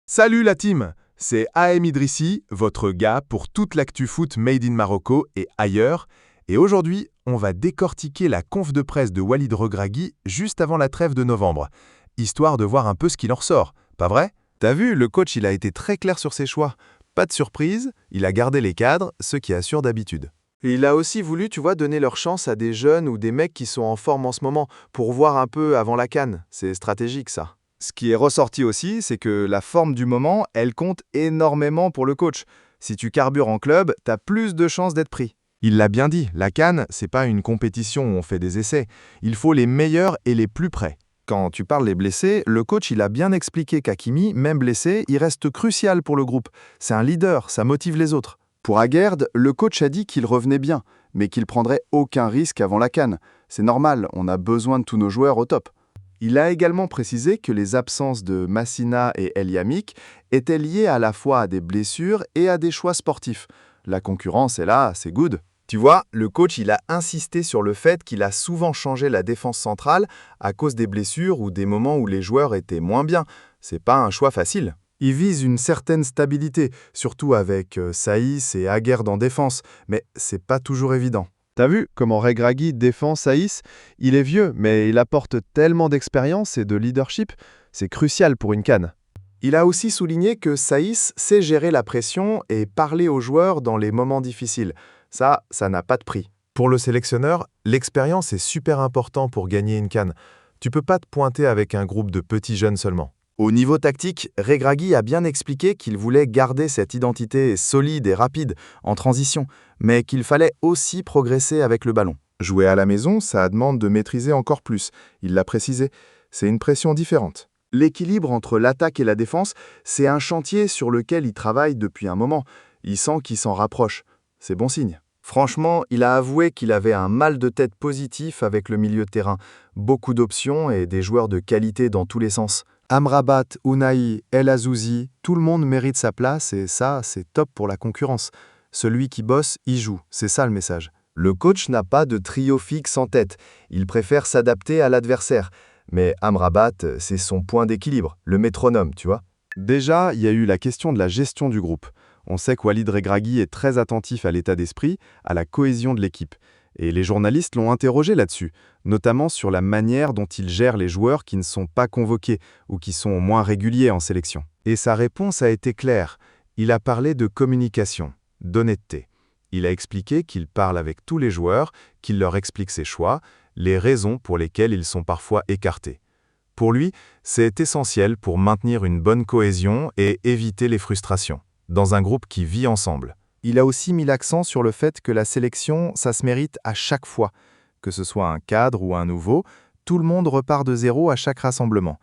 Salut la team, c'est AM Idrissi, votre gars pour toute l'actu foot made in Morocco et ailleurs. Et aujourd'hui, on va décortiquer la conf de presse de Walid Regragui juste avant la trêve de novembre, histoire de voir un peu ce qu'il en ressort, pas vrai? T'as vu, le coach il a été très clair sur ses choix. Pas de surprise, il a gardé les cadres, ce qui assure d'habitude. Et il a aussi voulu, tu vois, donner leur chance à des jeunes ou des mecs qui sont en forme en ce moment, pour voir un peu avant la CAN. C'est stratégique ça. Ce qui est ressorti aussi, c'est que la forme du moment, elle compte énormément pour le coach. Si tu carbures en club, t'as plus de chances d'être pris. Il l'a bien dit, la CAN, c'est pas une compétition où on fait des essais. Il faut les meilleurs et les plus près. Quand tu parles des blessés, le coach il a bien expliqué qu'Hakimi, même blessé, il reste crucial pour le groupe. C'est un leader, ça motive les autres. Pour Aguerd, le coach a dit qu'il revenait bien, mais qu'il prendrait aucun risque avant la CAN. C'est normal, on a besoin de tous nos joueurs au top. Il a également précisé que les absences de Massina et El Yamik étaient liées à la fois à des blessures et à des choix sportifs. La concurrence est là, c'est good. Tu vois, le coach il a insisté sur le fait qu'il a souvent changé la défense centrale à cause des blessures ou des moments où les joueurs étaient moins bien. C'est pas un choix facile. Il vise une certaine stabilité, surtout avec Saïs et Aguerd en défense, mais c'est pas toujours évident. T'as vu comment Regragui défend Saïs? Il est vieux, mais il apporte tellement d'expérience et de leadership, c'est crucial pour une CAN. Il a aussi souligné que Saïs sait gérer la pression et parler aux joueurs dans les moments difficiles. Ça n'a pas de prix. Pour le sélectionneur, l'expérience est super important pour gagner une CAN. Tu peux pas te pointer avec un groupe de petits jeunes seulement. Au niveau tactique, Regragui a bien expliqué qu'il voulait garder cette identité solide et rapide en transition, mais qu'il fallait aussi progresser avec le ballon. Jouer à la maison, ça demande de maîtriser encore plus. Il l'a précisé, c'est une pression différente. L'équilibre entre l'attaque et la défense, c'est un chantier sur lequel il travaille depuis un moment. Il sent qu'il s'en rapproche. C'est bon signe. Franchement, il a avoué qu'il avait un mal de tête positif avec le milieu de terrain. Beaucoup d'options et des joueurs de qualité dans tous les sens. Amrabat, Ounahi, El Azouzi, tout le monde mérite sa place et ça, c'est top pour la concurrence. Celui qui bosse, y joue, c'est ça le message. Le coach n'a pas de trio fixe en tête, il préfère s'adapter à l'adversaire. Mais Amrabat, c'est son point d'équilibre, le métronome, tu vois. Déjà, il y a eu la question de la gestion du groupe. On sait que Walid Regragui est très attentif à l'état d'esprit, à la cohésion de l'équipe. Et les journalistes l'ont interrogé là-dessus, notamment sur la manière dont il gère les joueurs qui ne sont pas convoqués ou qui sont moins réguliers en sélection. Et sa réponse a été claire. Il a parlé de communication, d'honnêteté. Il a expliqué qu'il parle avec tous les joueurs, qu'il leur explique ses choix, les raisons pour lesquelles ils sont parfois écartés. Pour lui, c'est essentiel pour maintenir une bonne cohésion et éviter les frustrations, dans un groupe qui vit ensemble. Il a aussi mis l'accent sur le fait que la sélection, ça se mérite à chaque fois. Que ce soit un cadre ou un nouveau, tout le monde repart de zéro à chaque rassemblement.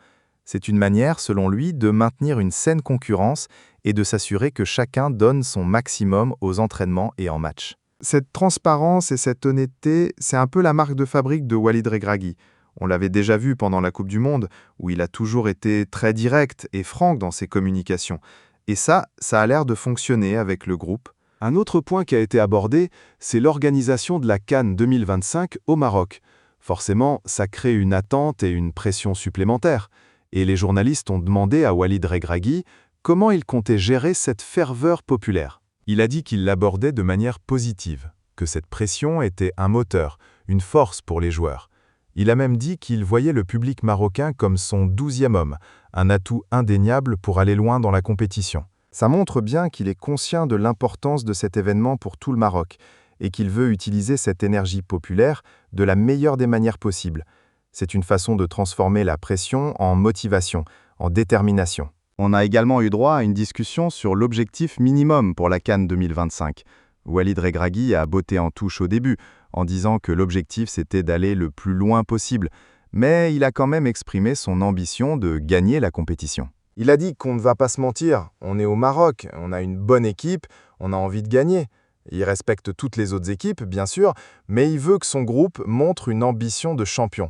C'est une manière, selon lui, de maintenir une saine concurrence et de s'assurer que chacun donne son maximum aux entraînements et en match. Cette transparence et cette honnêteté, c'est un peu la marque de fabrique de Walid Regragui. On l'avait déjà vu pendant la Coupe du Monde, où il a toujours été très direct et franc dans ses communications. Et ça a l'air de fonctionner avec le groupe. Un autre point qui a été abordé, c'est l'organisation de la CAN 2025 au Maroc. Forcément, ça crée une attente et une pression supplémentaires. Et les journalistes ont demandé à Walid Regragui comment il comptait gérer cette ferveur populaire. Il a dit qu'il l'abordait de manière positive, que cette pression était un moteur, une force pour les joueurs. Il a même dit qu'il voyait le public marocain comme son 12e homme, un atout indéniable pour aller loin dans la compétition. Ça montre bien qu'il est conscient de l'importance de cet événement pour tout le Maroc et qu'il veut utiliser cette énergie populaire de la meilleure des manières possibles. C'est une façon de transformer la pression en motivation, en détermination. On a également eu droit à une discussion sur l'objectif minimum pour la CAN 2025. Walid Regragui a botté en touche au début, en disant que l'objectif c'était d'aller le plus loin possible, mais il a quand même exprimé son ambition de gagner la compétition. Il a dit qu'on ne va pas se mentir, on est au Maroc, on a une bonne équipe, on a envie de gagner. Il respecte toutes les autres équipes, bien sûr, mais il veut que son groupe montre une ambition de champion.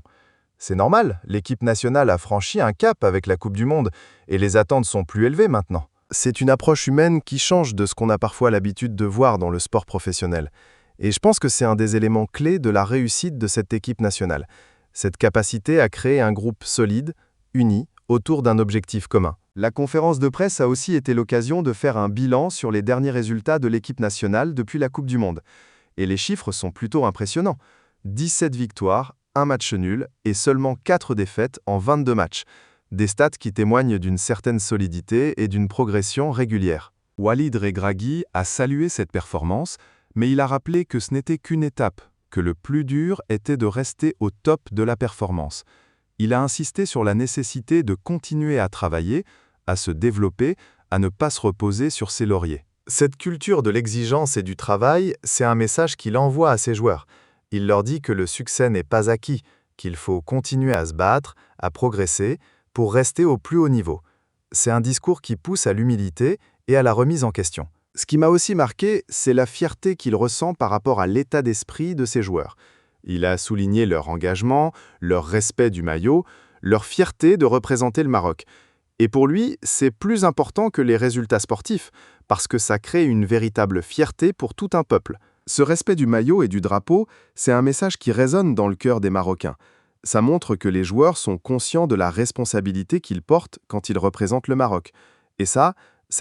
C'est normal, l'équipe nationale a franchi un cap avec la Coupe du Monde, et les attentes sont plus élevées maintenant. C'est une approche humaine qui change de ce qu'on a parfois l'habitude de voir dans le sport professionnel. Et je pense que c'est un des éléments clés de la réussite de cette équipe nationale. Cette capacité à créer un groupe solide, uni, autour d'un objectif commun. La conférence de presse a aussi été l'occasion de faire un bilan sur les derniers résultats de l'équipe nationale depuis la Coupe du Monde. Et les chiffres sont plutôt impressionnants. 17 victoires, 1 match nul et seulement 4 défaites en 22 matchs. Des stats qui témoignent d'une certaine solidité et d'une progression régulière. Walid Regragui a salué cette performance, mais il a rappelé que ce n'était qu'une étape, que le plus dur était de rester au top de la performance. Il a insisté sur la nécessité de continuer à travailler, à se développer, à ne pas se reposer sur ses lauriers. Cette culture de l'exigence et du travail, c'est un message qu'il envoie à ses joueurs. Il leur dit que le succès n'est pas acquis, qu'il faut continuer à se battre, à progresser, pour rester au plus haut niveau. C'est un discours qui pousse à l'humilité et à la remise en question. Ce qui m'a aussi marqué, c'est la fierté qu'il ressent par rapport à l'état d'esprit de ses joueurs. Il a souligné leur engagement, leur respect du maillot, leur fierté de représenter le Maroc. Et pour lui, c'est plus important que les résultats sportifs, parce que ça crée une véritable fierté pour tout un peuple. Ce respect du maillot et du drapeau, c'est un message qui résonne dans le cœur des Marocains. Ça montre que les joueurs sont conscients de la responsabilité qu'ils portent quand ils représentent le Maroc. Et ça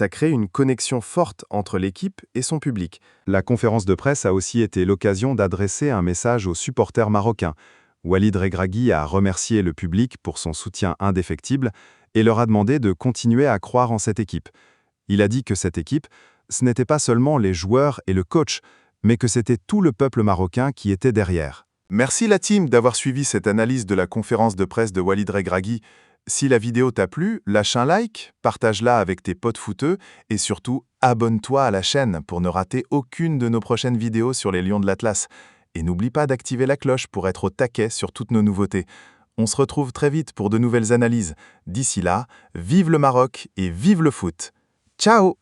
crée une connexion forte entre l'équipe et son public. La conférence de presse a aussi été l'occasion d'adresser un message aux supporters marocains. Walid Regragui a remercié le public pour son soutien indéfectible et leur a demandé de continuer à croire en cette équipe. Il a dit que cette équipe, ce n'était pas seulement les joueurs et le coach, mais que c'était tout le peuple marocain qui était derrière. Merci la team d'avoir suivi cette analyse de la conférence de presse de Walid Regragui. Si la vidéo t'a plu, lâche un like, partage-la avec tes potes footeux et surtout, abonne-toi à la chaîne pour ne rater aucune de nos prochaines vidéos sur les Lions de l'Atlas. Et n'oublie pas d'activer la cloche pour être au taquet sur toutes nos nouveautés. On se retrouve très vite pour de nouvelles analyses. D'ici là, vive le Maroc et vive le foot. Ciao!